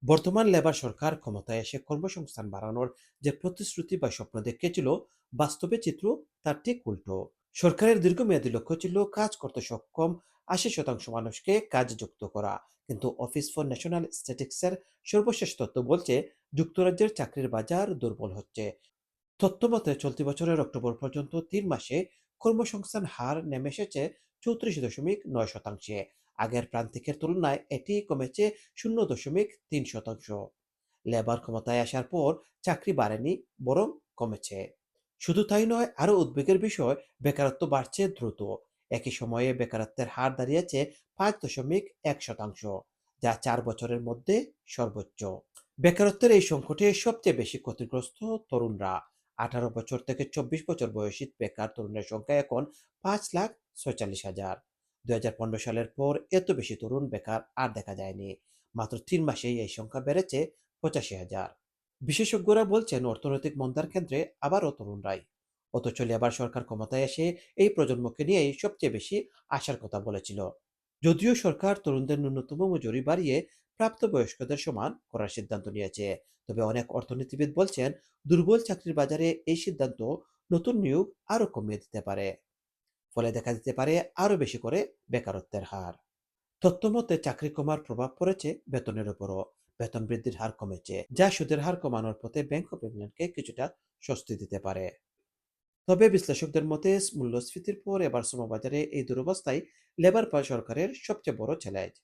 বর্তমান লেবার সরকার ক্ষমতায় এসে কর্মসংস্থান বাড়ানোর যে প্রতিশ্রুতি বা স্বপ্ন দেখিয়েছিল, বাস্তবে চিত্র তার ঠিক উল্টো। সরকারের দীর্ঘমেয়াদী লক্ষ্য ছিল কাজ করতে সক্ষম ৮০% মানুষকে কাজে যুক্ত করা। কিন্তু অফিস ফর ন্যাশনাল স্ট্যাটিস্টিক্সের সর্বশেষ তথ্য বলছে যুক্তরাজ্যের চাকরির বাজার দুর্বল হচ্ছে। তথ্যমতে চলতি বছরের অক্টোবর পর্যন্ত ৩ মাসে কর্মসংস্থান হার নেমে এসেছে ৩৪.৯%। আগের প্রান্তিকের তুলনায় এটি কমেছে ০.৩%। লেবার ক্ষমতায় আসার পর চাকরি বাড়েনি, বরং কমেছে। শুধু তাই নয়, আরও উদ্বেগের বিষয়, বেকারত্ব বাড়ছে দ্রুত। একই সময়ে বেকারত্বের হার দাঁড়িয়েছে ৫.১%, যা ৪ বছরের মধ্যে সর্বোচ্চ। বেকারত্বের এই সংকটে সবচেয়ে বেশি ক্ষতিগ্রস্ত তরুণরা। ১৮ বছর থেকে ২৪ বছর বয়সী বেকার তরুণের সংখ্যা এখন ৫,৪৬,০০০। ২০১৫ সালের পর এত বেশি তরুণ বেকার আর দেখা যায়নি। মাত্র ৩ মাসেই এই সংখ্যা বেড়েছে ৮৫,০০০। বিশেষজ্ঞরা বলছেন অর্থনৈতিক মন্দার কেন্দ্রে আবারও তরুণরাই। অথচ লেবার সরকার ক্ষমতায় এসে এই প্রজন্মকে নিয়েই সবচেয়ে বেশি আশার কথা বলেছিল। যদিও সরকার তরুণদের ন্যূনতম মজুরি বাড়িয়ে প্রাপ্তবয়স্কদের সমান করার সিদ্ধান্ত নিয়েছে, তবে অনেক অর্থনীতিবিদ বলছেন দুর্বল চাকরির বাজারে এই সিদ্ধান্ত নতুন নিয়োগ আরও কমিয়ে দিতে পারে। ফলে দেখা দিতে পারে আরও বেশি করে বেকারত্বের হার। তথ্যমতে চাকরি কমার প্রভাব পড়েছে বেতনের উপরও। বেতন বৃদ্ধির হার কমেছে, যা সুদের হার কমানোর পথে ব্যাংক অফ ইংল্যান্ডকে কিছুটা স্বস্তি দিতে পারে। তবে বিশ্লেষকদের মতে মূল্যস্ফীতির পর এবার শ্রমবাজারে এই দুরবস্থায় লেবার সরকারের সবচেয়ে বড় চ্যালেঞ্জ।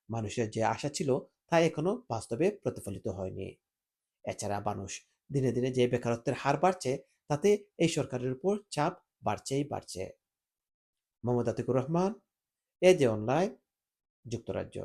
মানুষের যে আশা ছিল তা এখনো বাস্তবে প্রতিফলিত হয়নি। এছাড়া মানুষ দিনে দিনে যে বেকারত্বের হার বাড়ছে, তাতে এই সরকারের উপর চাপ বাড়ছে। মোহাম্মদ আতিকুর রহমান, এজে অনলাইন, যুক্তরাজ্য।